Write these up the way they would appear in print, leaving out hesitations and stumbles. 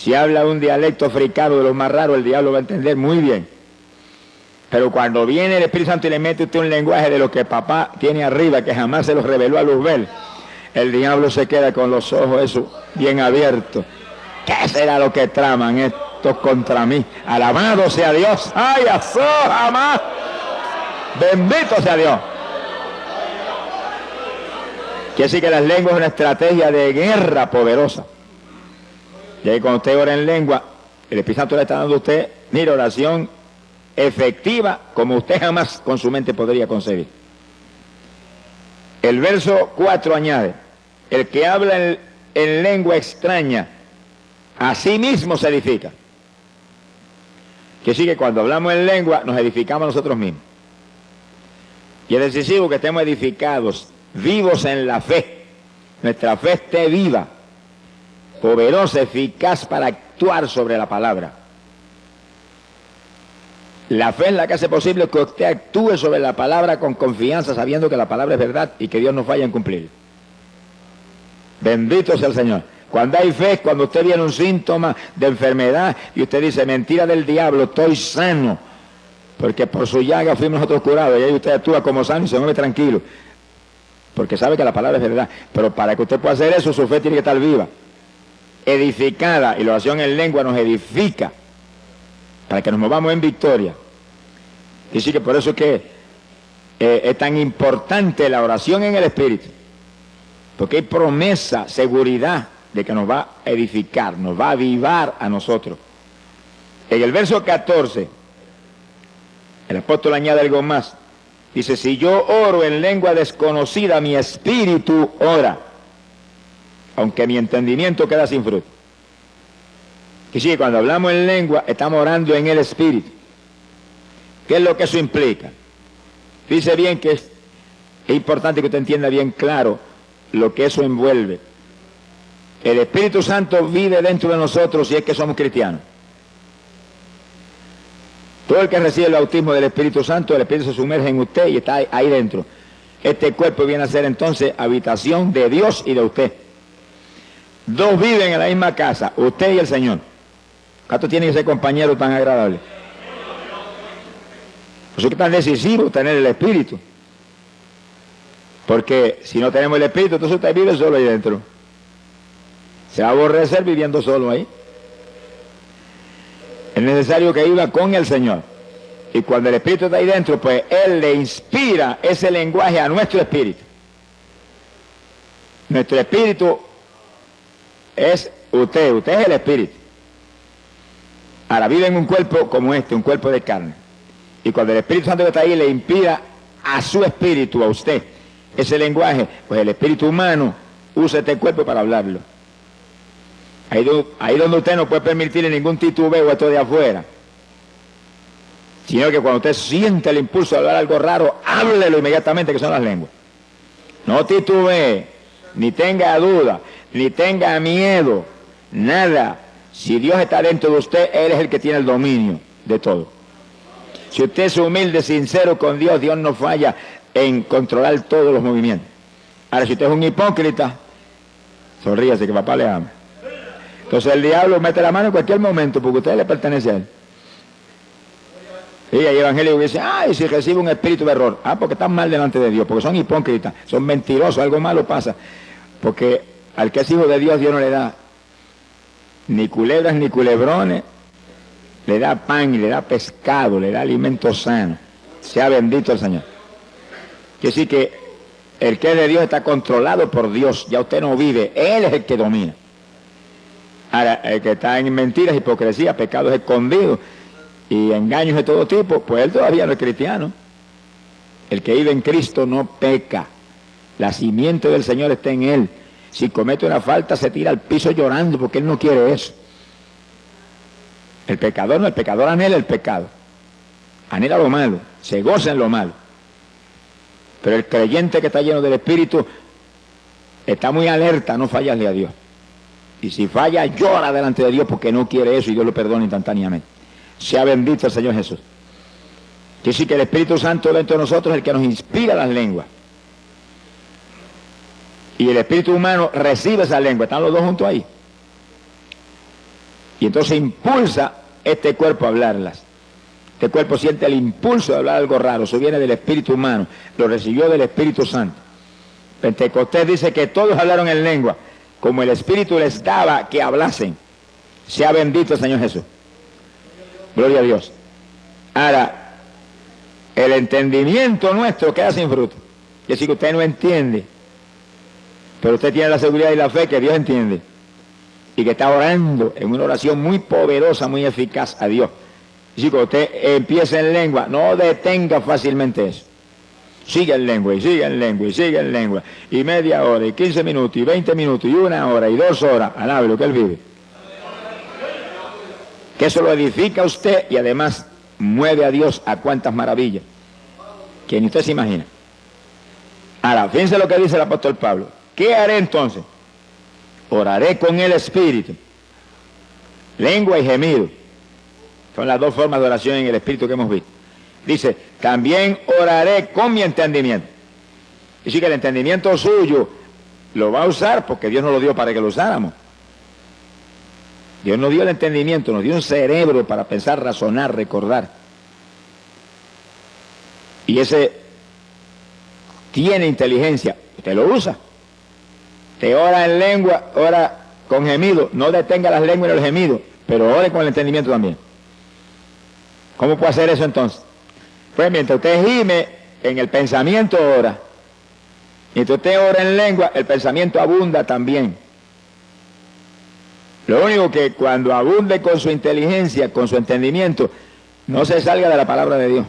Si habla un dialecto africano de los más raros, el diablo va a entender muy bien. Pero cuando viene el Espíritu Santo y le mete usted un lenguaje de lo que papá tiene arriba, que jamás se los reveló a Luzbel, el diablo se queda con los ojos esos bien abiertos. ¿Qué será lo que traman estos contra mí? Alabado sea Dios. ¡Ay, azó, jamás! Bendito sea Dios. Quiere decir que las lenguas es una estrategia de guerra poderosa. Y ahí cuando usted ora en lengua, el Espíritu Santo le está dando a usted, mire, oración efectiva como usted jamás con su mente podría concebir. El verso 4 añade, el que habla en lengua extraña, a sí mismo se edifica. Que sí que cuando hablamos en lengua nos edificamos nosotros mismos. Y es decisivo que estemos edificados, vivos en la fe. Nuestra fe esté viva, poderosa, eficaz para actuar sobre la palabra. La fe es la que hace posible que usted actúe sobre la palabra con confianza, sabiendo que la palabra es verdad y que Dios no falla en cumplir. Bendito sea el Señor. Cuando hay fe, cuando usted viene un síntoma de enfermedad y usted dice, mentira del diablo, estoy sano, porque por su llaga fuimos nosotros curados, y ahí usted actúa como sano y se mueve tranquilo, porque sabe que la palabra es verdad. Pero para que usted pueda hacer eso, su fe tiene que estar viva, edificada, y la oración en lengua nos edifica para que nos movamos en victoria. Y sí que por eso es que es tan importante la oración en el Espíritu, porque hay promesa, seguridad de que nos va a edificar, nos va a avivar a nosotros. En el verso 14, el apóstol añade algo más. Dice, si yo oro en lengua desconocida, mi espíritu ora, aunque mi entendimiento queda sin fruto. Y sí, cuando hablamos en lengua, estamos orando en el espíritu. ¿Qué es lo que eso implica? Dice bien que es importante que usted entienda bien claro lo que eso envuelve. El Espíritu Santo vive dentro de nosotros si es que somos cristianos. Todo el que recibe el bautismo del Espíritu Santo, el Espíritu se sumerge en usted y está ahí dentro. Este cuerpo viene a ser entonces habitación de Dios y de usted. Dos viven en la misma casa, usted y el Señor. ¿Cuánto tiene ese compañero tan agradable? Por eso es que es tan decisivo tener el Espíritu. Porque si no tenemos el Espíritu, entonces usted vive solo ahí dentro. Se va a aborrecer viviendo solo ahí. Es necesario que viva con el Señor. Y cuando el Espíritu está ahí dentro, pues Él le inspira ese lenguaje a nuestro espíritu. Nuestro espíritu es usted es el Espíritu. Ahora vive en un cuerpo como este, un cuerpo de carne. Y cuando el Espíritu Santo que está ahí le inspira a su espíritu, a usted, ese lenguaje, pues el espíritu humano usa este cuerpo para hablarlo. Ahí donde usted no puede permitirle ningún titubeo a esto de afuera, sino que cuando usted siente el impulso de hablar algo raro, háblelo inmediatamente, que son las lenguas. No titubee, ni tenga duda, ni tenga miedo, nada. Si Dios está dentro de usted, Él es el que tiene el dominio de todo. Si usted es humilde, sincero con Dios, Dios no falla en controlar todos los movimientos. Ahora, si usted es un hipócrita, sonríase que papá le ama. Entonces el diablo mete la mano en cualquier momento porque usted le pertenece a él. Y hay evangélicos que dicen, ay, si recibe un espíritu de error. Ah, porque están mal delante de Dios, porque son hipócritas, son mentirosos, algo malo pasa. Porque al que es hijo de Dios, Dios no le da ni culebras ni culebrones, le da pan y le da pescado, le da alimento sano. Sea bendito el Señor. Quiere decir que el que es de Dios está controlado por Dios, ya usted no vive, Él es el que domina. Ahora, el que está en mentiras, hipocresía, pecados escondidos y engaños de todo tipo, pues él todavía no es cristiano. El que vive en Cristo no peca. La simiente del Señor está en él. Si comete una falta, se tira al piso llorando porque él no quiere eso. El pecador no, el pecador anhela el pecado. Anhela lo malo, se goza en lo malo. Pero el creyente que está lleno del Espíritu está muy alerta, no fallarle a Dios. Y si falla, llora delante de Dios porque no quiere eso y Dios lo perdona instantáneamente. Sea bendito el Señor Jesús. Quiere decir que el Espíritu Santo dentro de nosotros es el que nos inspira las lenguas. Y el espíritu humano recibe esa lengua. Están los dos juntos ahí. Y entonces impulsa este cuerpo a hablarlas. Este cuerpo siente el impulso de hablar algo raro. Eso viene del espíritu humano. Lo recibió del Espíritu Santo. Pentecostés dice que todos hablaron en lengua, como el Espíritu les daba que hablasen. Sea bendito el Señor Jesús. Gloria a Dios. Ahora, el entendimiento nuestro queda sin fruto. Es decir, que usted no entiende, pero usted tiene la seguridad y la fe que Dios entiende. Y que está orando en una oración muy poderosa, muy eficaz a Dios. Es decir, que usted empieza en lengua, no detenga fácilmente eso. Sigue en lengua, y sigue en lengua, y sigue en lengua. Y media hora, y 15 minutos, y 20 minutos, y 1 hora, y 2 horas. Alabe lo que Él vive. Que eso lo edifica a usted y además mueve a Dios a cuantas maravillas que ni usted se imagina. Ahora, fíjense lo que dice el apóstol Pablo. ¿Qué haré entonces? Oraré con el Espíritu, lengua y gemido. Son las dos formas de oración en el Espíritu que hemos visto. Dice, también oraré con mi entendimiento. Es decir, que el entendimiento suyo lo va a usar porque Dios nos lo dio para que lo usáramos. Dios nos dio el entendimiento, nos dio un cerebro para pensar, razonar, recordar. Y ese tiene inteligencia, usted lo usa. Te ora en lengua, ora con gemido, no detenga las lenguas y los gemidos, pero ore con el entendimiento también. ¿Cómo puede hacer eso entonces? Pues mientras usted gime, en el pensamiento ora. Mientras usted ora en lengua, el pensamiento abunda también. Lo único que cuando abunde con su inteligencia, con su entendimiento, no se salga de la palabra de Dios.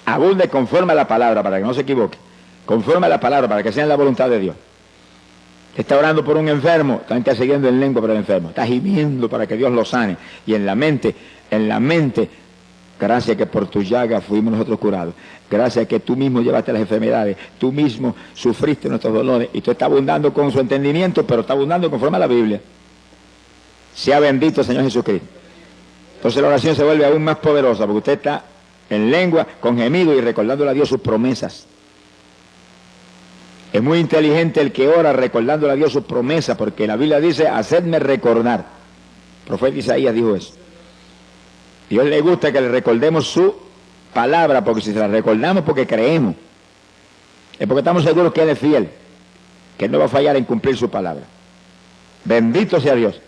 Abunde conforme a la palabra, para que no se equivoque. Conforme a la palabra, para que sea en la voluntad de Dios. Está orando por un enfermo, está intercediendo en lengua por el enfermo. Está gimiendo para que Dios lo sane. Y en la mente, gracias que por tu llaga fuimos nosotros curados. Gracias que tú mismo llevaste las enfermedades. Tú mismo sufriste nuestros dolores. Y tú estás abundando con su entendimiento, pero está abundando conforme a la Biblia. Sea bendito el Señor Jesucristo. Entonces la oración se vuelve aún más poderosa, porque usted está en lengua, con gemido y recordándole a Dios sus promesas. Es muy inteligente el que ora recordándole a Dios sus promesas, porque la Biblia dice, hacedme recordar. El profeta Isaías dijo eso. Dios le gusta que le recordemos su palabra, porque si se la recordamos porque creemos, es porque estamos seguros que Él es fiel, que Él no va a fallar en cumplir su palabra. Bendito sea Dios.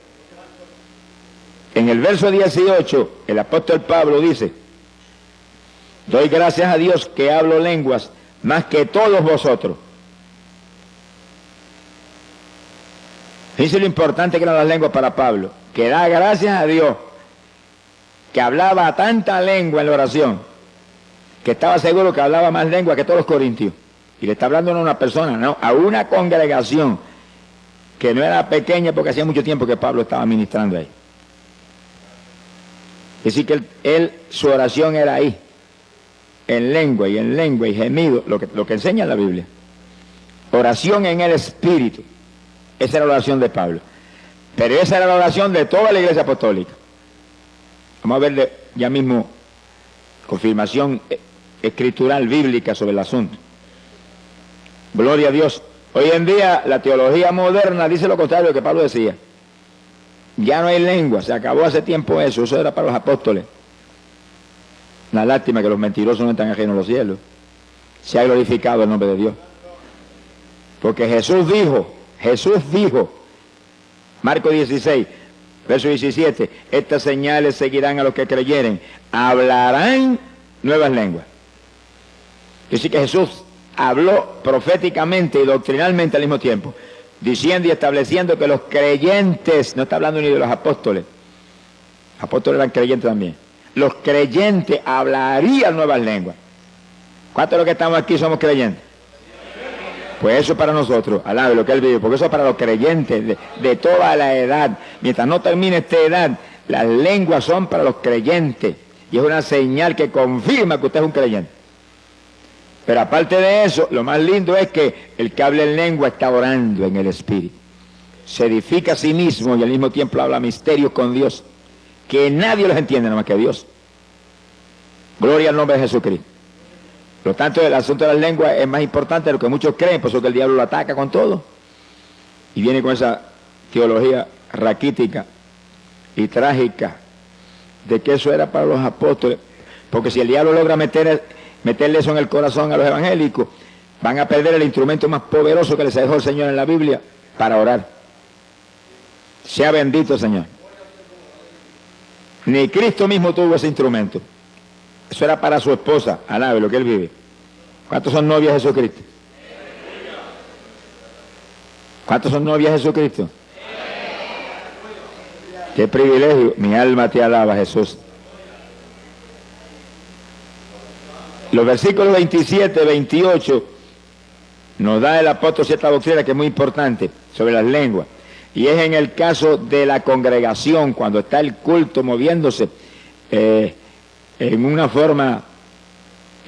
En el verso 18, el apóstol Pablo dice, doy gracias a Dios que hablo lenguas más que todos vosotros. Fíjense lo importante que eran las lenguas para Pablo, que da gracias a Dios que hablaba tanta lengua en la oración, que estaba seguro que hablaba más lengua que todos los corintios. Y le está hablando no a una persona, no, a una congregación que no era pequeña porque hacía mucho tiempo que Pablo estaba ministrando ahí. Es decir, que su oración era ahí, en lengua y gemido, lo que enseña la Biblia. Oración en el Espíritu. Esa era la oración de Pablo. Pero esa era la oración de toda la iglesia apostólica. Vamos a verle ya mismo confirmación escritural bíblica sobre el asunto. Gloria a Dios. Hoy en día la teología moderna dice lo contrario de lo que Pablo decía. Ya no hay lengua, se acabó hace tiempo eso era para los apóstoles. Una lástima que los mentirosos no están ajenos a los cielos. Se ha glorificado el nombre de Dios. Porque Jesús dijo, Marcos 16, verso 17, estas señales seguirán a los que creyeren, hablarán nuevas lenguas. Es decir, que Jesús habló proféticamente y doctrinalmente al mismo tiempo, diciendo y estableciendo que los creyentes, no está hablando ni de los apóstoles, los apóstoles eran creyentes también, los creyentes hablarían nuevas lenguas. ¿Cuántos de los que estamos aquí somos creyentes? Pues eso es para nosotros, alabe lo que Él vive, porque eso es para los creyentes de toda la edad. Mientras no termine esta edad, las lenguas son para los creyentes. Y es una señal que confirma que usted es un creyente. Pero aparte de eso, lo más lindo es que el que habla en lengua está orando en el Espíritu. Se edifica a sí mismo y al mismo tiempo habla misterios con Dios, que nadie los entiende nada más que Dios. Gloria al nombre de Jesucristo. Por lo tanto, el asunto de las lenguas es más importante de lo que muchos creen, por eso que el diablo lo ataca con todo. Y viene con esa teología raquítica y trágica de que eso era para los apóstoles, porque si el diablo logra meterle eso en el corazón a los evangélicos, van a perder el instrumento más poderoso que les dejó el Señor en la Biblia para orar. Sea bendito el Señor. Ni Cristo mismo tuvo ese instrumento. Eso era para su esposa, alabe lo que él vive. ¿Cuántos son novias de Jesucristo? ¿Cuántos son novias de Jesucristo? Qué privilegio. Mi alma te alaba, Jesús. Los versículos 27, 28 nos da el apóstol cierta doctrina que es muy importante sobre las lenguas. Y es en el caso de la congregación, cuando está el culto moviéndose en una forma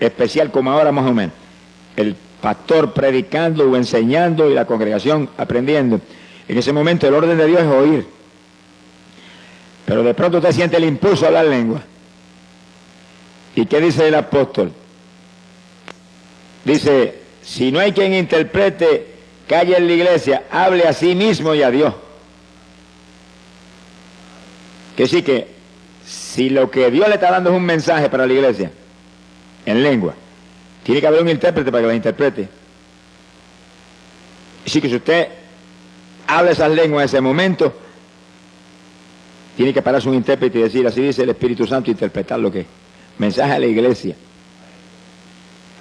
especial como ahora más o menos. El pastor predicando o enseñando y la congregación aprendiendo. En ese momento el orden de Dios es oír. Pero de pronto usted siente el impulso a hablar lengua. ¿Y qué dice el apóstol? Dice, si no hay quien interprete, calle en la iglesia, hable a sí mismo y a Dios. Que sí que, si lo que Dios le está dando es un mensaje para la iglesia, en lengua, tiene que haber un intérprete para que la interprete. Así que si usted habla esas lenguas en ese momento, tiene que pararse un intérprete y decir, así dice el Espíritu Santo, interpretar lo que es. Mensaje a la iglesia.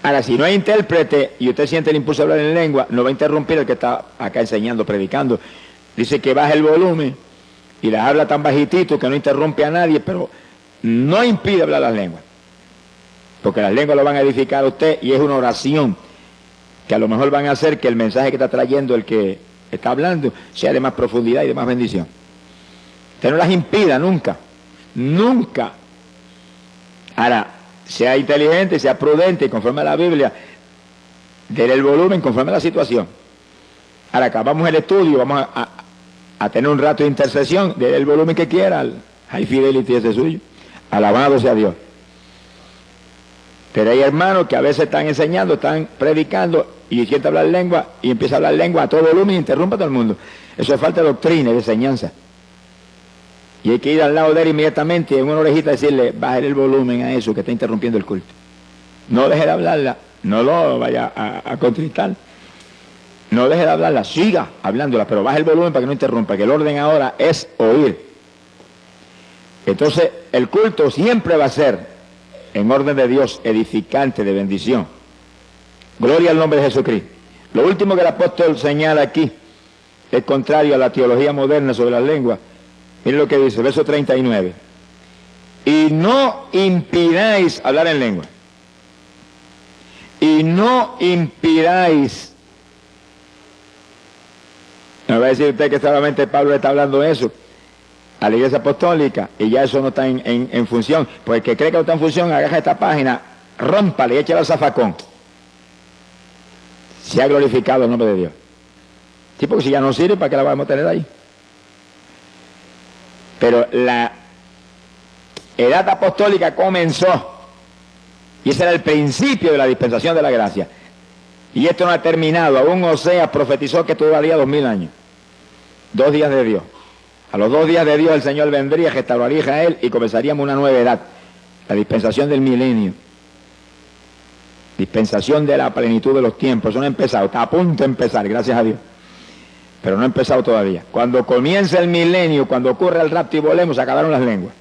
Ahora, si no hay intérprete y usted siente el impulso de hablar en lengua, no va a interrumpir el que está acá enseñando, predicando. Dice que baje el volumen y las habla tan bajitito que no interrumpe a nadie, pero no impide hablar las lenguas. Porque las lenguas lo van a edificar a usted y es una oración que a lo mejor van a hacer que el mensaje que está trayendo el que está hablando sea de más profundidad y de más bendición. Usted no las impida nunca, nunca. Ahora, sea inteligente, sea prudente, conforme a la Biblia, déle el volumen conforme a la situación. Ahora acabamos el estudio, vamos a tener un rato de intercesión, déle el volumen que quiera, High Fidelity ese suyo, alabado sea Dios. Pero hay hermanos que a veces están enseñando, están predicando y sienten hablar lengua y empieza a hablar lengua a todo volumen y interrumpe a todo el mundo. Eso es falta de doctrina y de enseñanza. Y hay que ir al lado de él inmediatamente y en una orejita decirle, bájale el volumen a eso que está interrumpiendo el culto. No deje de hablarla, no lo vaya a contristar. No deje de hablarla, siga hablándola, pero baje el volumen para que no interrumpa, que el orden ahora es oír. Entonces, el culto siempre va a ser en orden de Dios, edificante, de bendición. Gloria al nombre de Jesucristo. Lo último que el apóstol señala aquí es contrario a la teología moderna sobre las lenguas. Miren lo que dice, verso 39. Y no impidáis hablar en lengua. Y no impidáis. Me va a decir usted que solamente Pablo le está hablando eso a la iglesia apostólica y ya eso no está en función. Pues el que cree que no está en función, agarra esta página, rómpale y échale al zafacón. Se ha glorificado el nombre de Dios. Sí, porque si ya no sirve, ¿para qué la vamos a tener ahí? Pero la edad apostólica comenzó y ese era el principio de la dispensación de la gracia. Y esto no ha terminado. Aún Oseas profetizó que esto duraría 2000 años. 2 días de Dios. A los 2 días de Dios el Señor vendría, restauraría a Israel y comenzaríamos una nueva edad. La dispensación del milenio. Dispensación de la plenitud de los tiempos. Eso no ha empezado. Está a punto de empezar, gracias a Dios. Pero no ha empezado todavía. Cuando comience el milenio, cuando ocurra el rapto y volemos, se acabaron las lenguas.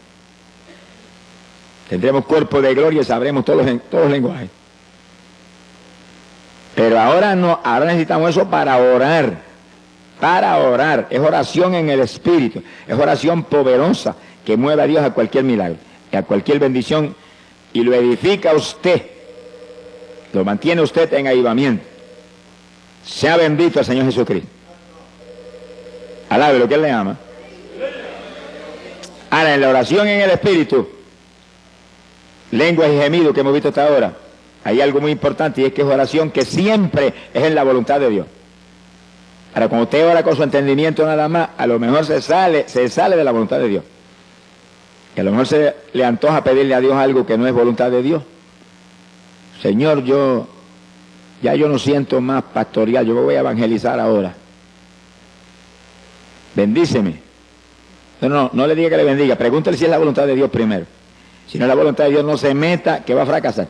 Tendremos cuerpo de gloria y sabremos todos los lenguajes. Pero ahora no, ahora necesitamos eso para orar. Para orar. Es oración en el Espíritu. Es oración poderosa que mueve a Dios a cualquier milagro, a cualquier bendición y lo edifica usted. Lo mantiene usted en avivamiento. Sea bendito el Señor Jesucristo. Alabe lo que Él le ama. Ahora, en la oración en el Espíritu, lenguas y gemidos que hemos visto hasta ahora, hay algo muy importante y es que es oración que siempre es en la voluntad de Dios. Ahora, cuando usted ora con su entendimiento nada más, a lo mejor se sale de la voluntad de Dios. Y a lo mejor se le antoja pedirle a Dios algo que no es voluntad de Dios. Señor, yo no siento más pastorear, yo me voy a evangelizar ahora. Bendíceme. No le diga que le bendiga, pregúntale si es la voluntad de Dios primero. Si no es la voluntad de Dios, no se meta, que va a fracasar.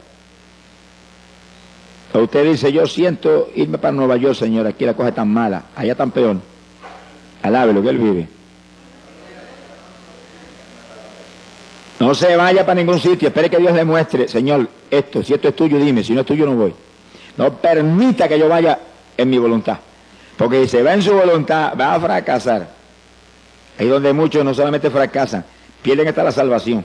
O usted dice, yo siento irme para Nueva York, señor, aquí la cosa es tan mala, allá tan peor. Alábelo, que él vive. No se vaya para ningún sitio, espere que Dios le muestre, Señor, esto, si esto es tuyo, dime, si no es tuyo, no voy. No permita que yo vaya en mi voluntad, porque si se va en su voluntad, va a fracasar. Ahí donde muchos no solamente fracasan, pierden hasta la salvación.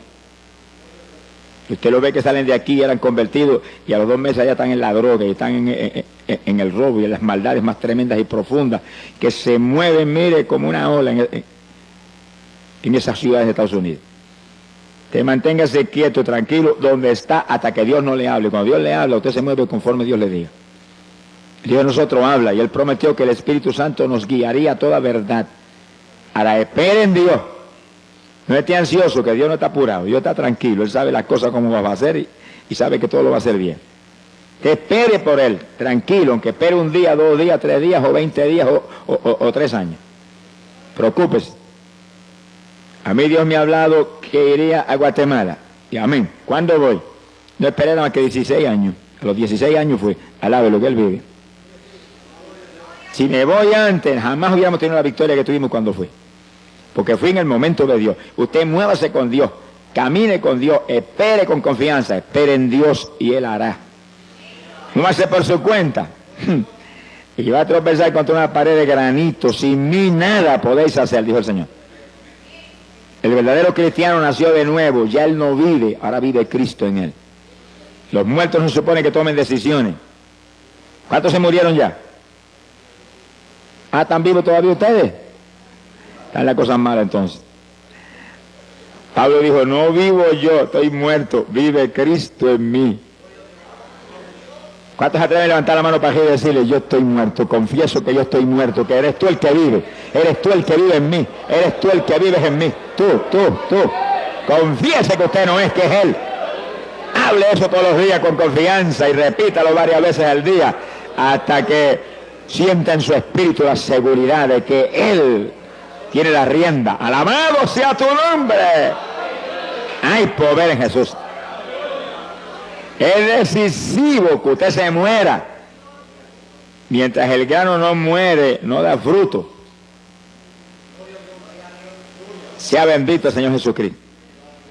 Usted lo ve que salen de aquí y eran convertidos, y a los 2 meses ya están en la droga, y están en el robo y en las maldades más tremendas y profundas, que se mueven, mire, como una ola en esas ciudades de Estados Unidos. Te manténgase quieto, tranquilo, donde está, hasta que Dios no le hable. Cuando Dios le habla, usted se mueve conforme Dios le diga. Dios de nosotros habla, y Él prometió que el Espíritu Santo nos guiaría a toda verdad. Ahora, espere en Dios. No esté ansioso, que Dios no está apurado, Dios está tranquilo, Él sabe las cosas cómo va a hacer y sabe que todo lo va a hacer bien. Que espere por Él, tranquilo, aunque espere 1 día, 2 días, 3 días, o 20 días, o 3 años. Preocúpese. A mí Dios me ha hablado que iría a Guatemala. Y amén. ¿Cuándo voy? No esperé nada más que 16 años. A los 16 años fui. Alabe lo que Él vive. Si me voy antes, jamás hubiéramos tenido la victoria que tuvimos cuando fui. Porque fui en el momento de Dios. Usted muévase con Dios. Camine con Dios. Espere con confianza. Espere en Dios y Él hará. No hace por su cuenta. Y va a tropezar contra una pared de granito. Sin mí nada podéis hacer, dijo el Señor. El verdadero cristiano nació de nuevo, ya él no vive, ahora vive Cristo en él. Los muertos no se supone que tomen decisiones. ¿Cuántos se murieron ya? ¿Están vivos todavía ustedes? Están las cosas malas entonces. Pablo dijo, no vivo yo, estoy muerto, vive Cristo en mí. ¿Cuántos se atreven a levantar la mano para arriba y decirle, yo estoy muerto, confieso que yo estoy muerto, que eres tú el que vive, eres tú el que vive en mí, eres tú el que vives en mí, tú. Confiese que usted no es, que es Él. Hable eso todos los días con confianza y repítalo varias veces al día, hasta que sienta en su espíritu la seguridad de que Él tiene la rienda. Alabado sea tu nombre. Hay poder en Jesús. Es decisivo que usted se muera. Mientras el grano no muere, no da fruto. Sea bendito el Señor Jesucristo.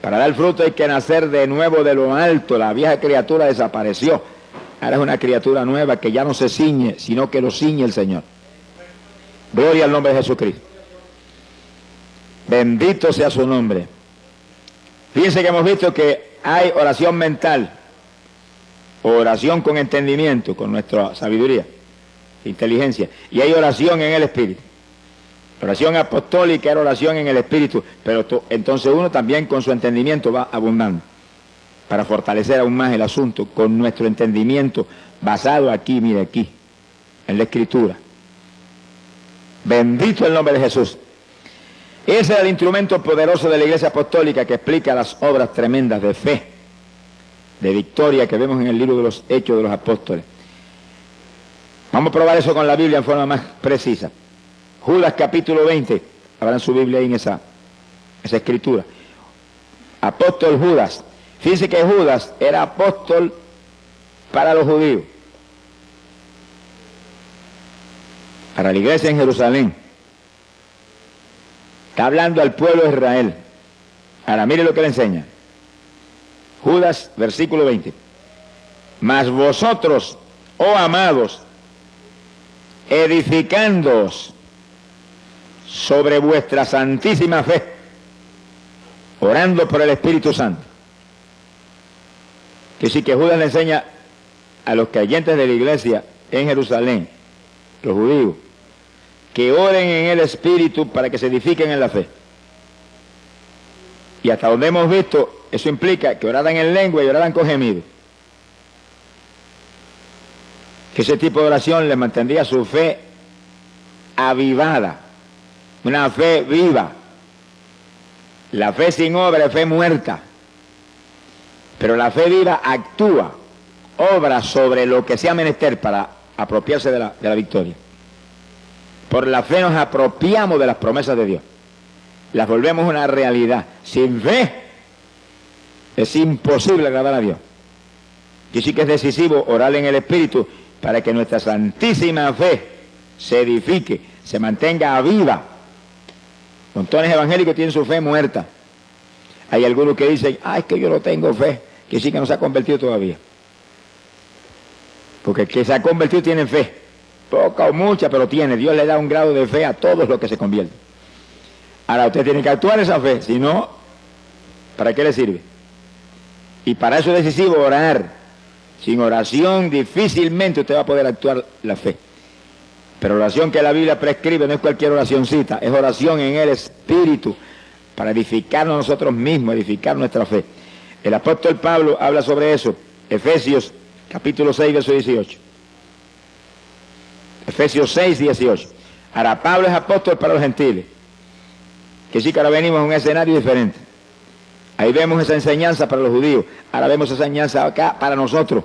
Para dar fruto hay que nacer de nuevo de lo alto. La vieja criatura desapareció. Ahora es una criatura nueva que ya no se ciñe, sino que lo ciñe el Señor. Gloria al nombre de Jesucristo. Bendito sea su nombre. Fíjense que hemos visto que hay oración mental. Oración con entendimiento, con nuestra sabiduría, inteligencia. Y hay oración en el Espíritu. Oración apostólica era oración en el Espíritu, pero entonces uno también con su entendimiento va abundando, para fortalecer aún más el asunto, con nuestro entendimiento basado aquí, mire aquí, en la Escritura. Bendito el nombre de Jesús. Ese es el instrumento poderoso de la Iglesia Apostólica que explica las obras tremendas de fe, de victoria que vemos en el libro de los Hechos de los Apóstoles. Vamos a probar eso con la Biblia en forma más precisa. Judas capítulo 20, abran su Biblia ahí en esa escritura. Apóstol Judas. Fíjense que Judas era apóstol para los judíos, para la iglesia en Jerusalén. Está hablando al pueblo de Israel. Ahora mire lo que le enseña. Judas, versículo 20. Mas vosotros, oh amados, edificándoos sobre vuestra santísima fe, orando por el Espíritu Santo. Que sí, que Judas le enseña a los creyentes de la iglesia en Jerusalén, los judíos, que oren en el Espíritu para que se edifiquen en la fe. Y hasta donde hemos visto, eso implica que oraran en lengua y oraran con gemido. Que ese tipo de oración les mantendría su fe avivada, una fe viva. La fe sin obra es fe muerta, pero la fe viva actúa, obra sobre lo que sea menester para apropiarse de la victoria. Por la fe nos apropiamos de las promesas de Dios. las volvemos una realidad. Sin fe es imposible agradar a Dios. Y sí que es decisivo orar en el Espíritu para que nuestra santísima fe se edifique, se mantenga viva. Montones evangélicos tienen su fe muerta. Hay algunos que dicen, es que yo no tengo fe, que sí que no se ha convertido todavía. Porque el que se ha convertido tiene fe, poca o mucha, pero tiene. Dios le da un grado de fe a todos los que se convierten. Ahora usted tiene que actuar esa fe, si no, ¿para qué le sirve? Y para eso es decisivo orar. Sin oración difícilmente usted va a poder actuar la fe. Pero oración que la Biblia prescribe no es cualquier oracioncita, es oración en el Espíritu, para edificarnos nosotros mismos, edificar nuestra fe. El apóstol Pablo habla sobre eso, Efesios capítulo 6, verso 18. Efesios 6, 18. Ahora Pablo es apóstol para los gentiles, que sí que ahora venimos a un escenario diferente. Ahí vemos esa enseñanza para los judíos, ahora vemos esa enseñanza acá para nosotros.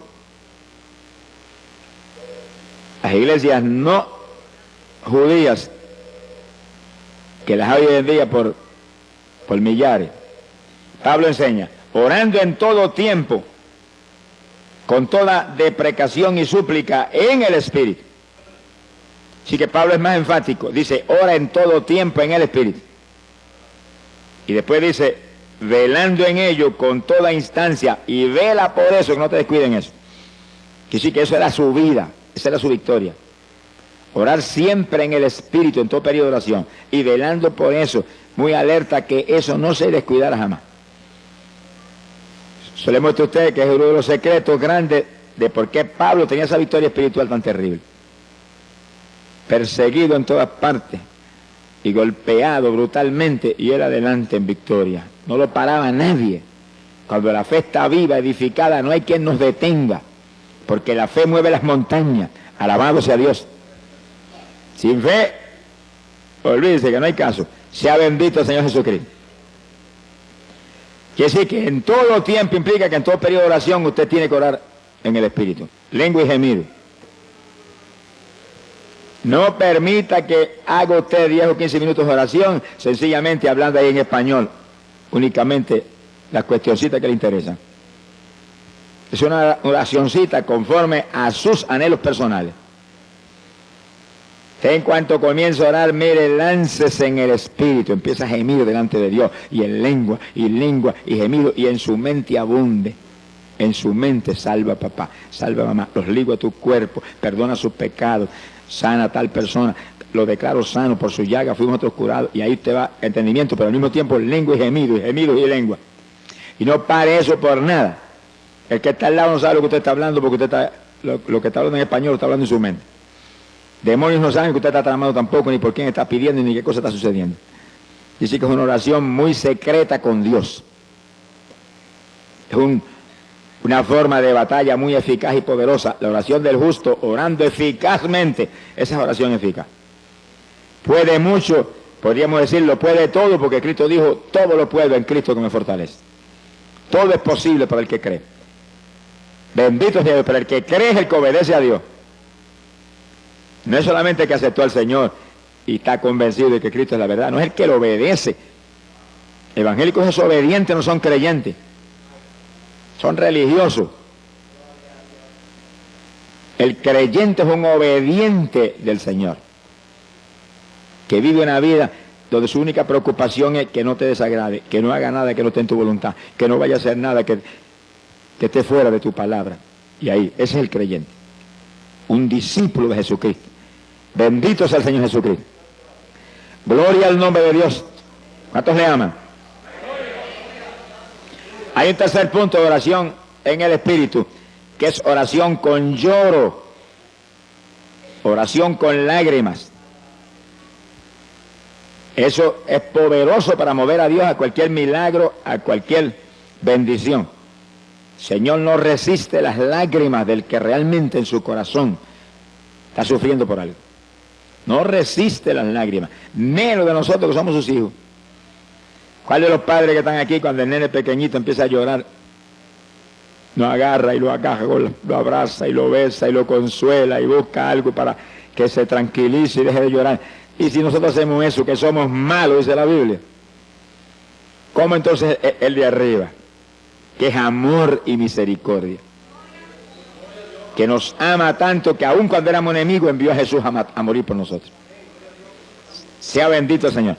Las iglesias no judías, que las hay hoy en día por millares. Pablo enseña, orando en todo tiempo, con toda deprecación y súplica en el Espíritu. Así que Pablo es más enfático, dice, ora en todo tiempo en el Espíritu. Y después dice, velando en ello con toda instancia, y vela por eso, que no te descuiden eso. Que sí que eso era su vida, esa era su victoria. Orar siempre en el Espíritu, en todo periodo de oración, y velando por eso, muy alerta que eso no se descuidara jamás. Eso le muestro a ustedes que es uno de los secretos grandes de por qué Pablo tenía esa victoria espiritual tan terrible. Perseguido en todas partes y golpeado brutalmente, y él adelante en victoria. No lo paraba nadie. Cuando la fe está viva, edificada, no hay quien nos detenga, porque la fe mueve las montañas. Alabado sea Dios. Sin fe, olvídese que no hay caso. Sea bendito el Señor Jesucristo. Quiere decir que en todo tiempo implica que en todo periodo de oración usted tiene que orar en el Espíritu. Lengua y gemido. No permita que haga usted 10 o 15 minutos de oración, sencillamente hablando ahí en español, únicamente las cuestioncitas que le interesan. Es una oracioncita conforme a sus anhelos personales. Usted en cuanto comienza a orar, mire, láncese en el Espíritu, empieza a gemir delante de Dios, y en lengua, y gemido, y en su mente abunde. En su mente, salva papá, salva mamá, los ligo a tu cuerpo, perdona sus pecados, sana a tal persona, lo declaro sano, por su llaga fuimos nosotros curados, y ahí te va entendimiento, pero al mismo tiempo lengua y gemido y lengua. Y no pare eso por nada. El que está al lado no sabe lo que usted está hablando, porque usted está, lo que está hablando en español lo está hablando en su mente. Demonios no saben que usted está tramando tampoco, ni por quién está pidiendo, ni qué cosa está sucediendo. Dice que es una oración muy secreta con Dios. Es una forma de batalla muy eficaz y poderosa. La oración del justo, orando eficazmente, esa es oración eficaz. Puede mucho, podríamos decirlo, puede todo, porque Cristo dijo, todo lo puedo en Cristo que me fortalece. Todo es posible para el que cree. Bendito sea Dios, pero el que cree es el que obedece a Dios. No es solamente el que aceptó al Señor y está convencido de que Cristo es la verdad, no es el que lo obedece. Evangélicos desobedientes no son creyentes, son religiosos. El creyente es un obediente del Señor, que vive una vida donde su única preocupación es que no te desagrade, que no haga nada que no esté en tu voluntad, que no vaya a hacer nada que esté fuera de tu palabra. Y ahí, ese es el creyente, un discípulo de Jesucristo. Bendito sea el Señor Jesucristo. Gloria al nombre de Dios. ¿Cuántos le aman? Hay un tercer punto de oración en el Espíritu, que es oración con lloro, oración con lágrimas. Eso es poderoso para mover a Dios a cualquier milagro, a cualquier bendición. El Señor no resiste las lágrimas del que realmente en su corazón está sufriendo por algo. No resiste las lágrimas, menos de nosotros que somos sus hijos. ¿Cuál de los padres que están aquí cuando el nene pequeñito empieza a llorar, lo agarra y lo agaja, lo abraza y lo besa y lo consuela y busca algo para que se tranquilice y deje de llorar? Y si nosotros hacemos eso, que somos malos, dice la Biblia, ¿Cómo entonces el de arriba? Que es amor y misericordia. Que nos ama tanto que aun cuando éramos enemigos envió a Jesús a morir por nosotros. Sea bendito el Señor.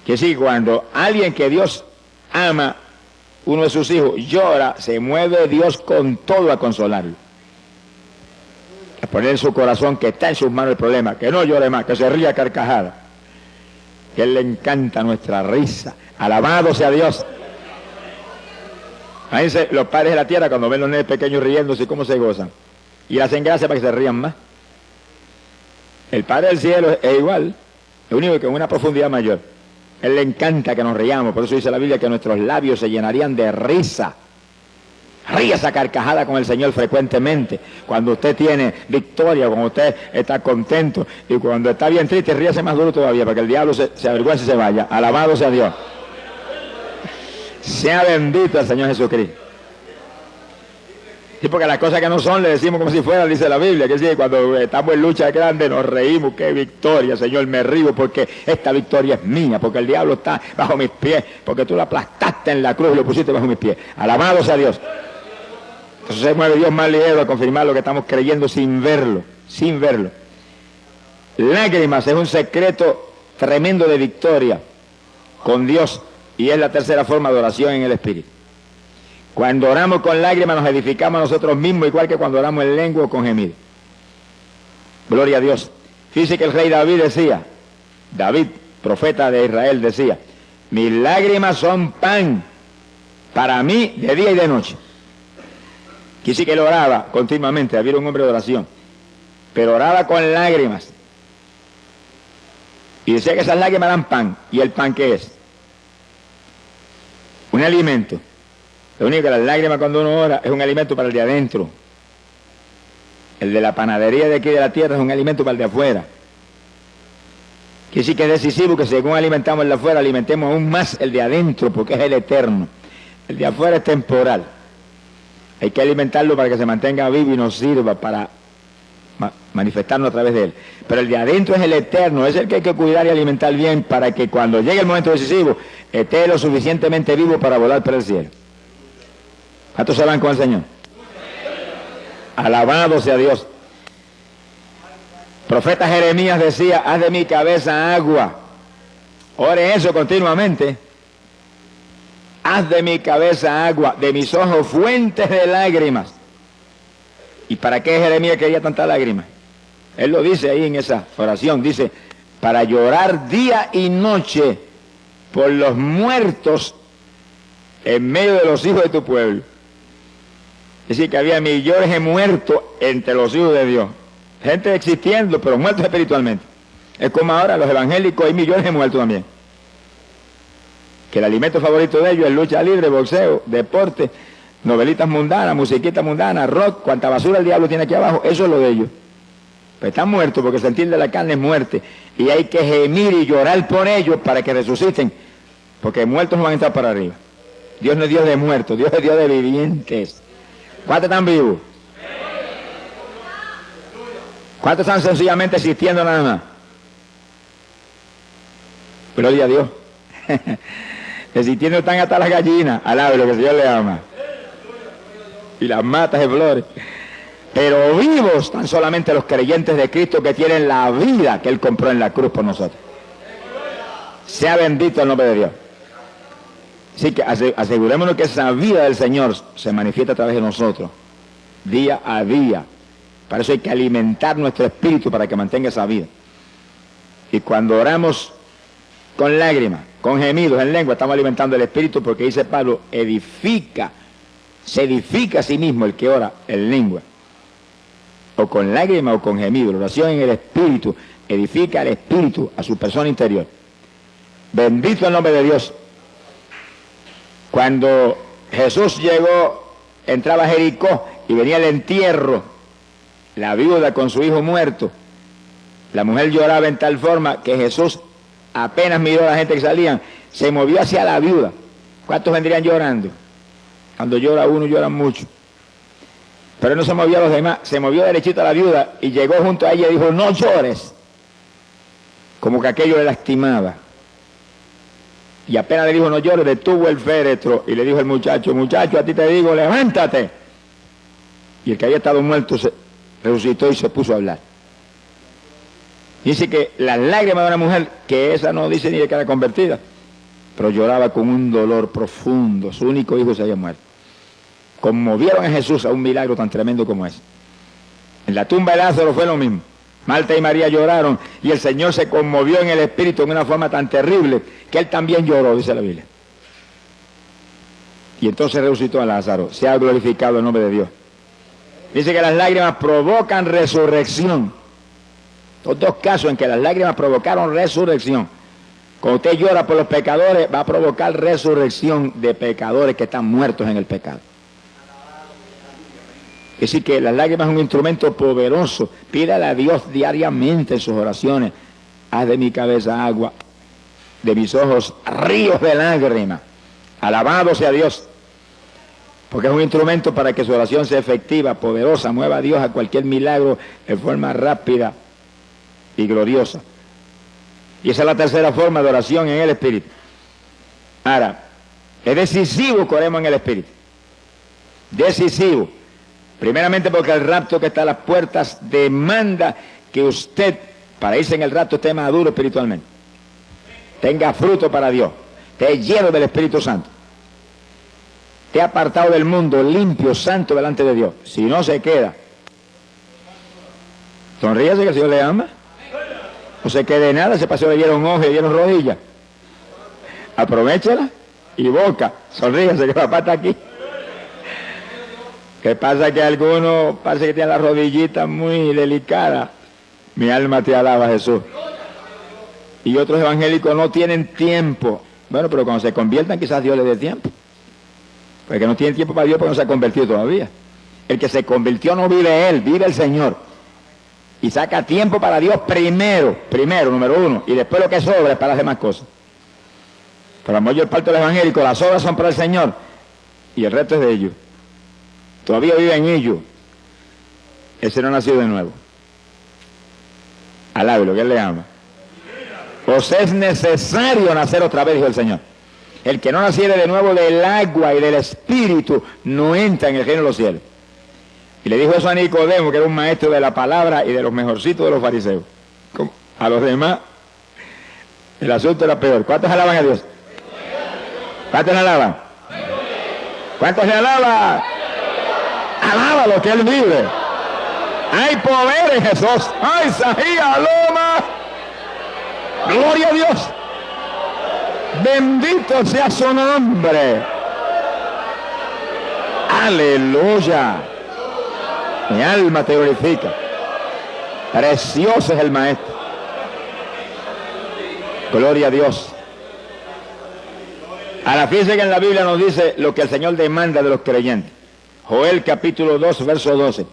Que sí, cuando alguien que Dios ama, uno de sus hijos, llora, se mueve Dios con todo a consolarlo. A poner en su corazón que está en sus manos el problema, que no llore más, que se ría a carcajada. Que a Él le encanta nuestra risa. Alabado sea Dios. Fíjense, los padres de la tierra cuando ven los nenes pequeños riéndose, cómo se gozan. Y le hacen gracia para que se rían más. El Padre del cielo es igual, lo único que con una profundidad mayor. A Él le encanta que nos riamos, por eso dice la Biblia que nuestros labios se llenarían de risa. Ríase a carcajada con el Señor frecuentemente. Cuando usted tiene victoria, cuando usted está contento, y cuando está bien triste, ríase más duro todavía, para que el diablo se avergüence y se vaya. Alabado sea Dios. Sea bendito el Señor Jesucristo. Sí, porque las cosas que no son le decimos como si fueran, dice la Biblia, que sí, cuando estamos en lucha grande nos reímos, qué victoria, Señor, me río porque esta victoria es mía, porque el diablo está bajo mis pies, porque tú lo aplastaste en la cruz y lo pusiste bajo mis pies. Alabado sea Dios. Entonces se mueve Dios más ligero a confirmar lo que estamos creyendo sin verlo, sin verlo. Lágrimas es un secreto tremendo de victoria con Dios y es la tercera forma de oración en el Espíritu. Cuando oramos con lágrimas nos edificamos a nosotros mismos, igual que cuando oramos en lengua o con gemido. Gloria a Dios. Fíjese que el rey David decía, David, profeta de Israel, decía, mis lágrimas son pan para mí de día y de noche. Quise que él oraba continuamente, había un hombre de oración, pero oraba con lágrimas. Y decía que esas lágrimas eran pan. ¿Y el pan qué es? Un alimento. Lo único que las lágrimas cuando uno ora es un alimento para el de adentro. El de la panadería de aquí de la tierra es un alimento para el de afuera. Que sí que es decisivo que según alimentamos el de afuera, alimentemos aún más el de adentro, porque es el eterno. El de afuera es temporal. Hay que alimentarlo para que se mantenga vivo y nos sirva para manifestarnos a través de él. Pero el de adentro es el eterno, es el que hay que cuidar y alimentar bien para que cuando llegue el momento decisivo esté lo suficientemente vivo para volar por el cielo. ¿Cuántos se van con el Señor? Alabado sea Dios. Profeta Jeremías decía, haz de mi cabeza agua. Ore eso continuamente. Haz de mi cabeza agua, de mis ojos fuentes de lágrimas. ¿Y para qué Jeremías quería tantas lágrimas? Él lo dice ahí en esa oración, dice, para llorar día y noche por los muertos en medio de los hijos de tu pueblo. Es decir, que había millones de muertos entre los hijos de Dios. Gente existiendo, pero muertos espiritualmente. Es como ahora los evangélicos, hay millones de muertos también. Que el alimento favorito de ellos es lucha libre, boxeo, deporte, novelitas mundanas, musiquita mundana, rock, cuanta basura el diablo tiene aquí abajo, eso es lo de ellos. Pero están muertos porque el sentir de la carne es muerte. Y hay que gemir y llorar por ellos para que resuciten. Porque muertos no van a entrar para arriba. Dios no es Dios de muertos, Dios es Dios de vivientes. ¿Cuántos están vivos? ¿Cuántos están sencillamente existiendo nada más? Gloria a Dios. Existiendo están hasta las gallinas, alabe lo que el Señor le ama. Y las matas de flores. Pero vivos están solamente los creyentes de Cristo que tienen la vida que Él compró en la cruz por nosotros. Sea bendito el nombre de Dios. Así que asegurémonos que esa vida del Señor se manifiesta a través de nosotros, día a día. Para eso hay que alimentar nuestro espíritu para que mantenga esa vida. Y cuando oramos con lágrimas, con gemidos en lengua, estamos alimentando el espíritu porque dice Pablo, se edifica a sí mismo el que ora en lengua. O con lágrimas o con gemidos. La oración en el espíritu edifica al espíritu, a su persona interior. Bendito el nombre de Dios. Cuando Jesús llegó, entraba a Jericó y venía el entierro, la viuda con su hijo muerto, la mujer lloraba en tal forma que Jesús apenas miró a la gente que salían, se movió hacia la viuda. ¿Cuántos vendrían llorando? Cuando llora uno, lloran mucho. Pero él no se movió a los demás, se movió derechito a la viuda y llegó junto a ella y dijo, no llores. Como que aquello le lastimaba. Y apenas le dijo no llores, detuvo el féretro y le dijo al muchacho, muchacho, a ti te digo, levántate. Y el que había estado muerto se resucitó y se puso a hablar. Dice que las lágrimas de una mujer, que esa no dice ni de que era convertida, pero lloraba con un dolor profundo, su único hijo se había muerto. Conmovieron a Jesús a un milagro tan tremendo como ese. En la tumba de Lázaro fue lo mismo. Marta y María lloraron y el Señor se conmovió en el espíritu en una forma tan terrible que él también lloró, dice la Biblia. Y entonces resucitó a Lázaro. Se ha glorificado el nombre de Dios. Dice que las lágrimas provocan resurrección. Los dos casos en que las lágrimas provocaron resurrección. Cuando usted llora por los pecadores, va a provocar resurrección de pecadores que están muertos en el pecado. Es decir, que las lágrimas son un instrumento poderoso. Pídale a Dios diariamente en sus oraciones. Haz de mi cabeza agua, de mis ojos ríos de lágrimas. Alabado sea Dios. Porque es un instrumento para que su oración sea efectiva, poderosa, mueva a Dios a cualquier milagro de forma rápida y gloriosa. Y esa es la tercera forma de oración en el Espíritu. Ahora, es decisivo que oremos en el Espíritu. Decisivo. Primeramente porque el rapto que está a las puertas demanda que usted, para irse en el rapto, esté maduro espiritualmente. Tenga fruto para Dios. Esté lleno del Espíritu Santo. Esté apartado del mundo, limpio, santo delante de Dios. Si no se queda. Sonríase que el Señor le ama. No se quede nada, se pasó, le dieron ojos, le dieron rodillas. Aprovéchala y boca. Sonríase que papá está aquí. ¿Qué pasa? Que algunos parece que tienen las rodillitas muy delicadas. Mi alma te alaba, Jesús. Y otros evangélicos no tienen tiempo. Bueno, pero cuando se conviertan quizás Dios les dé tiempo. Porque no tienen tiempo para Dios porque no se ha convertido todavía. El que se convirtió no vive él, vive el Señor. Y saca tiempo para Dios primero, número uno. Y después lo que sobra es para las demás cosas. Pero la mayor parte de los evangélicos, las obras son para el Señor. Y el resto es de ellos. Todavía vive en ellos. Ese no ha nacido de nuevo. Alábelo, que él le ama. Pues es necesario nacer otra vez, dijo el Señor. El que no naciere de nuevo del agua y del Espíritu no entra en el reino de los cielos. Y le dijo eso a Nicodemo, que era un maestro de la palabra y de los mejorcitos de los fariseos. ¿Cómo? A los demás, el asunto era peor. ¿Cuántos alaban a Dios? ¿Cuántos le alaban? ¿Cuántos le alaban? Alaba lo que Él vive. Hay poder en Jesús. ¡Ay, Sahía, Loma! ¡Gloria a Dios! Bendito sea su nombre. ¡Aleluya! Mi alma te glorifica. Precioso es el Maestro. Gloria a Dios. Ahora fíjense que en la Biblia nos dice lo que el Señor demanda de los creyentes. Joel capítulo 2, verso 12.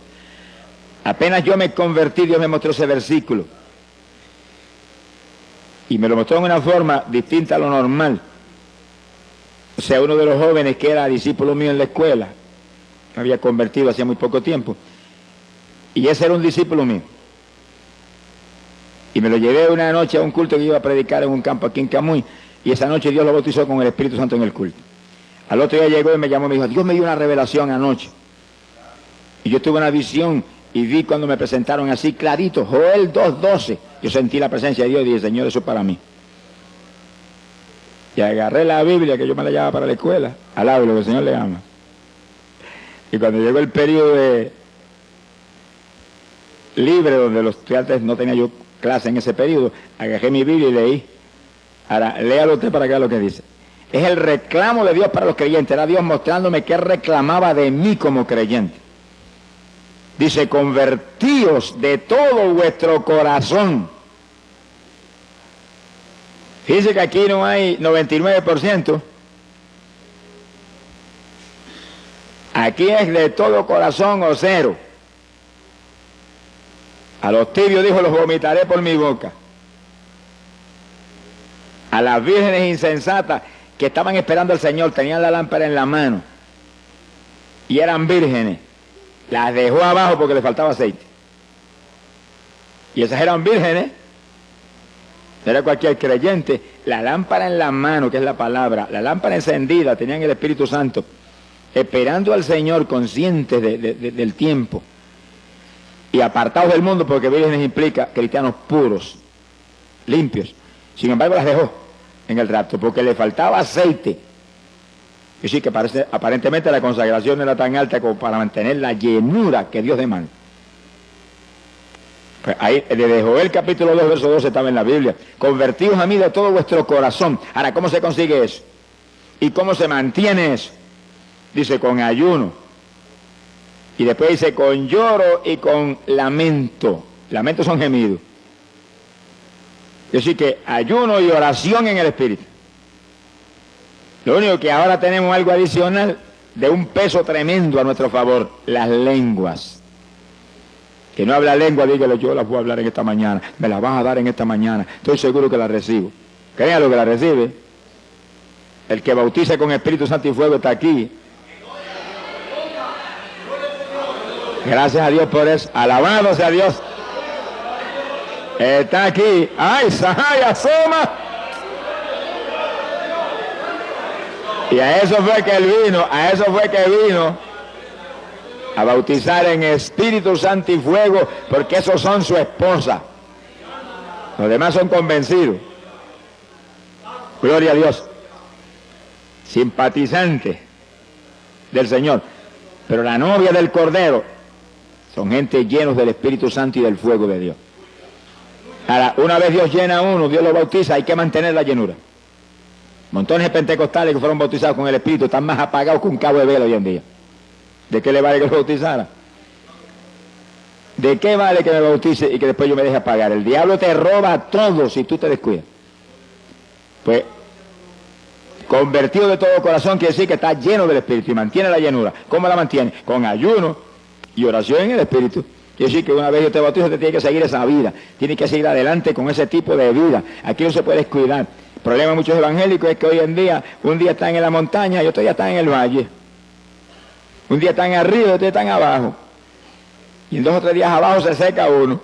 Apenas yo me convertí, Dios me mostró ese versículo. Y me lo mostró en una forma distinta a lo normal. O sea, uno de los jóvenes que era discípulo mío en la escuela, me había convertido hacía muy poco tiempo. Y ese era un discípulo mío. Y me lo llevé una noche a un culto que iba a predicar en un campo aquí en Camuy. Y esa noche Dios lo bautizó con el Espíritu Santo en el culto. Al otro día llegó y me llamó y me dijo, Dios me dio una revelación anoche. Y yo tuve una visión y vi cuando me presentaron así clarito, Joel 2:12. Yo sentí la presencia de Dios y dije, Señor, eso es para mí. Y agarré la Biblia que yo me la llevaba para la escuela. Alabo lo que el Señor le ama. Y cuando llegó el periodo de libre, donde los estudiantes no tenía yo clase en ese periodo, agarré mi Biblia y leí. Ahora, léalo usted para que vea lo que dice. Es el reclamo de Dios para los creyentes. Era Dios mostrándome que Él reclamaba de mí como creyente. Dice, convertíos de todo vuestro corazón. Fíjense que aquí no hay 99%. Aquí es de todo corazón o cero. A los tibios dijo, los vomitaré por mi boca. A las vírgenes insensatas que estaban esperando al Señor, tenían la lámpara en la mano y eran vírgenes, las dejó abajo porque le faltaba aceite. Y esas eran vírgenes No era cualquier creyente. La lámpara en la mano, que es la palabra, la lámpara encendida, tenían el Espíritu Santo, esperando al Señor, conscientes del tiempo, y apartados del mundo, porque vírgenes implica cristianos puros, limpios. Sin embargo, las dejó en el rapto, porque le faltaba aceite. Y sí que aparentemente la consagración era tan alta como para mantener la llenura que Dios demanda. Pues ahí, desde Joel capítulo 2, verso 12 estaba en la Biblia. Convertíos a mí de todo vuestro corazón. Ahora, ¿cómo se consigue eso? ¿Y cómo se mantiene eso? Dice, con ayuno. Y después dice, con lloro y con lamento. Lamento son gemidos. Es decir, que ayuno y oración en el Espíritu. Lo único que ahora tenemos algo adicional de un peso tremendo a nuestro favor, las lenguas. Que no habla lengua, dígale, yo las voy a hablar en esta mañana, me las vas a dar en esta mañana, estoy seguro que las recibo. Créalo que las recibe. El que bautiza con Espíritu Santo y fuego está aquí. Gracias a Dios por eso. Alabado sea Dios. Está aquí. ¡Ay, Sahai, asoma! Y a eso fue que él vino, a bautizar en Espíritu Santo y fuego, porque esos son su esposa. Los demás son convencidos. Gloria a Dios. Simpatizantes del Señor. Pero la novia del Cordero son gente llenos del Espíritu Santo y del fuego de Dios. Ahora, una vez Dios llena a uno, Dios lo bautiza, hay que mantener la llenura. Montones de pentecostales que fueron bautizados con el Espíritu están más apagados que un cabo de vela hoy en día. ¿De qué le vale que lo bautizara? ¿De qué vale que me bautice y que después yo me deje apagar? El diablo te roba todo si tú te descuidas. Pues, convertido de todo corazón quiere decir que está lleno del Espíritu y mantiene la llenura. ¿Cómo la mantiene? Con ayuno y oración en el Espíritu. Quiere decir que una vez yo te bautizo, te tiene que seguir esa vida. Tiene que seguir adelante con ese tipo de vida. Aquí no se puede descuidar. El problema de muchos evangélicos es que hoy en día, un día están en la montaña y otro día están en el valle. Un día están arriba y otro día están abajo. Y en 2 o 3 días abajo se seca uno.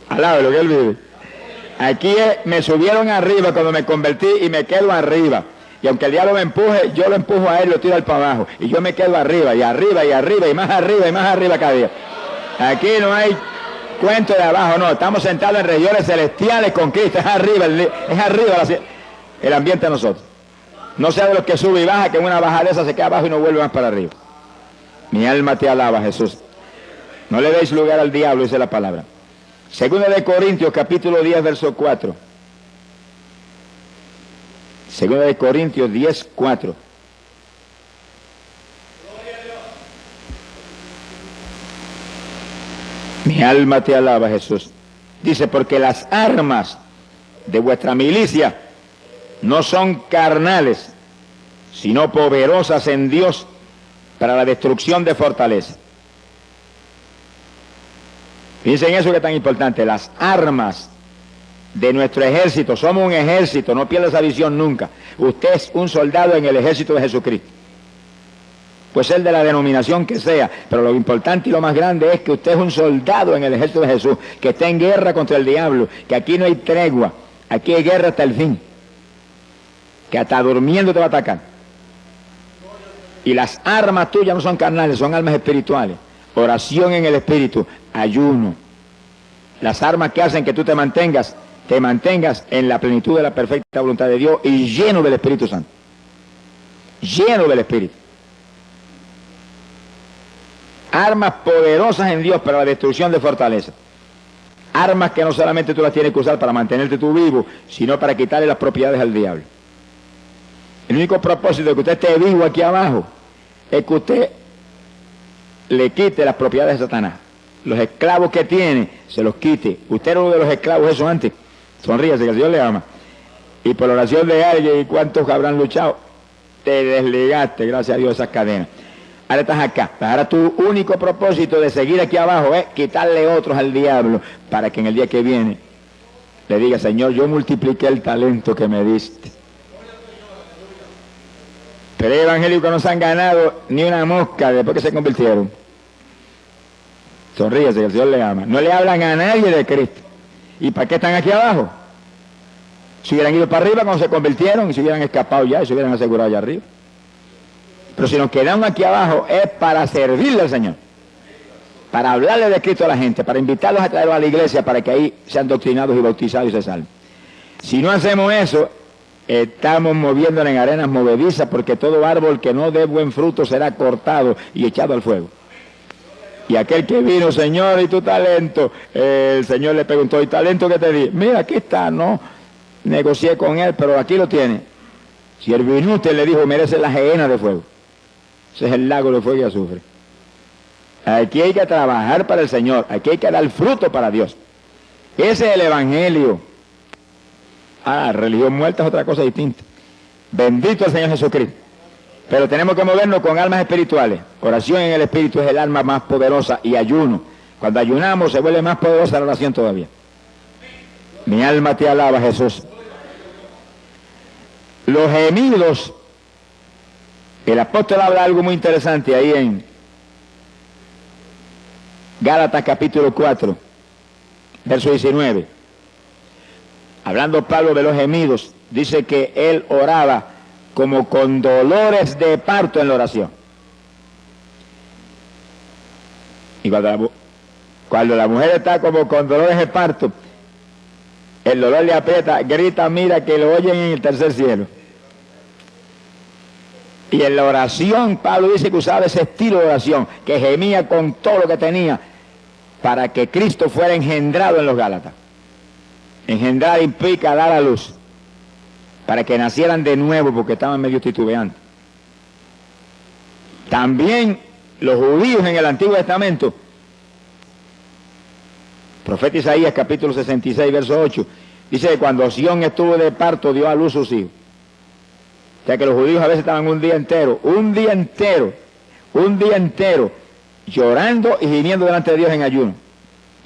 Al lado de lo que él vive. Aquí me subieron arriba cuando me convertí y me quedo arriba. Y aunque el diablo me empuje, yo lo empujo a él y lo tiro al para abajo. Y yo me quedo arriba, y arriba, y arriba, y más arriba cada día. Aquí no hay cuento de abajo, no. Estamos sentados en regiones celestiales con Cristo. Es arriba el ambiente de nosotros. No sea de los que sube y baja, que en una bajada de esa se queda abajo y no vuelve más para arriba. Mi alma te alaba, Jesús. No le deis lugar al diablo, dice la palabra. Segunda de Corintios, capítulo 10, verso 4. Segunda de Corintios 10, 4. Mi alma te alaba, Jesús. Dice, porque las armas de vuestra milicia no son carnales, sino poderosas en Dios para la destrucción de fortaleza. Fíjense en eso que es tan importante, las armas de nuestro ejército. Somos un ejército, no pierda esa visión nunca. Usted es un soldado en el ejército de Jesucristo. Puede ser de la denominación que sea, pero lo importante y lo más grande es que usted es un soldado en el ejército de Jesús, que está en guerra contra el diablo, que aquí no hay tregua, aquí hay guerra hasta el fin, que hasta durmiendo te va a atacar. Y las armas tuyas no son carnales, son armas espirituales. Oración en el Espíritu, ayuno. Las armas que hacen que tú te mantengas en la plenitud de la perfecta voluntad de Dios y lleno del Espíritu Santo. Lleno del Espíritu. Armas poderosas en Dios para la destrucción de fortaleza. Armas que no solamente tú las tienes que usar para mantenerte tú vivo, sino para quitarle las propiedades al diablo. El único propósito de que usted esté vivo aquí abajo es que usted le quite las propiedades de Satanás. Los esclavos que tiene, se los quite. Usted era uno de los esclavos eso antes. Sonríase, que el Señor le ama. Y por la oración de alguien, ¿y cuántos habrán luchado? Te desligaste, gracias a Dios, de esas cadenas. Ahora estás acá. Ahora tu único propósito de seguir aquí abajo es quitarle otros al diablo, para que en el día que viene le diga, Señor, yo multipliqué el talento que me diste. Pero hay evangélicos que no se han ganado ni una mosca después que se convirtieron. Sonríese, que el Señor le ama. No le hablan a nadie de Cristo. ¿Y para qué están aquí abajo? Si hubieran ido para arriba cuando se convirtieron, y se hubieran escapado ya, y se hubieran asegurado allá arriba. Pero si nos quedamos aquí abajo es para servirle al Señor, para hablarle de Cristo a la gente, para invitarlos a traerlos a la iglesia, para que ahí sean doctrinados y bautizados y se salven. Si no hacemos eso, estamos moviéndonos en arenas movedizas, porque todo árbol que no dé buen fruto será cortado y echado al fuego. Y aquel que vino, Señor, ¿y tu talento? El Señor le preguntó, ¿y talento qué te di? Mira, aquí está, no negocié con él, pero aquí lo tiene. Si el inútil le dijo, merece la gehenna de fuego. Ese es el lago de fuego y azufre. Aquí hay que trabajar para el Señor, aquí hay que dar fruto para Dios. Ese es el Evangelio. Religión muerta es otra cosa distinta. Bendito el Señor Jesucristo. Pero tenemos que movernos con almas espirituales. Oración en el Espíritu es el alma más poderosa, y ayuno. Cuando ayunamos se vuelve más poderosa la oración todavía. Mi alma te alaba, Jesús. Los gemidos. El apóstol habla algo muy interesante ahí en Gálatas capítulo 4, verso 19. Hablando Pablo de los gemidos, dice que él oraba como con dolores de parto en la oración. Y cuando la mujer está como con dolores de parto, el dolor le aprieta, grita, mira que lo oyen en el tercer cielo. Y en la oración, Pablo dice que usaba ese estilo de oración, que gemía con todo lo que tenía, para que Cristo fuera engendrado en los Gálatas. Engendrar implica dar a luz, para que nacieran de nuevo, porque estaban medio titubeantes. También los judíos en el Antiguo Testamento, profeta Isaías capítulo 66, verso 8, dice que cuando Sión estuvo de parto, dio a luz sus hijos. O sea que los judíos a veces estaban un día entero, llorando y gimiendo delante de Dios en ayuno.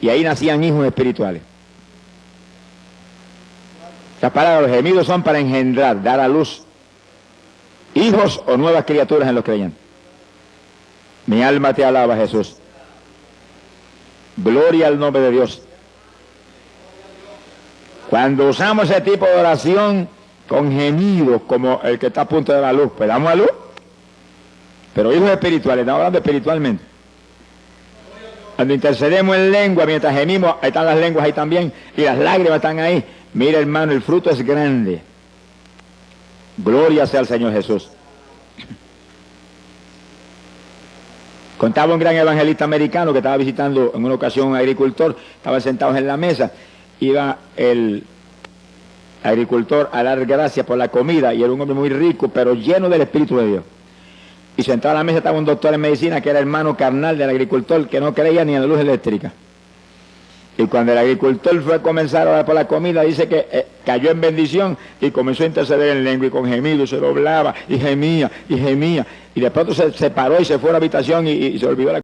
Y ahí nacían hijos espirituales. Las palabras, los gemidos son para engendrar, dar a luz hijos o nuevas criaturas en los creyentes. Mi alma te alaba, Jesús. Gloria al nombre de Dios. Cuando usamos ese tipo de oración con gemidos, como el que está a punto de dar luz, pues damos a luz. Pero hijos espirituales, estamos hablando espiritualmente. Cuando intercedemos en lengua, mientras gemimos, ahí están las lenguas ahí también, y las lágrimas están ahí. Mira, hermano, el fruto es grande. Gloria sea al Señor Jesús. Contaba un gran evangelista americano que estaba visitando en una ocasión un agricultor, estaban sentados en la mesa, iba el agricultor a dar gracias por la comida, y era un hombre muy rico, pero lleno del Espíritu de Dios. Y sentado a la mesa estaba un doctor en medicina que era hermano carnal del agricultor, que no creía ni en la luz eléctrica. Y cuando el agricultor fue a comenzar a orar por la comida, dice que cayó en bendición y comenzó a interceder en lengua y con gemidos, se doblaba y gemía y gemía. Y de pronto se paró y se fue a la habitación y se olvidó la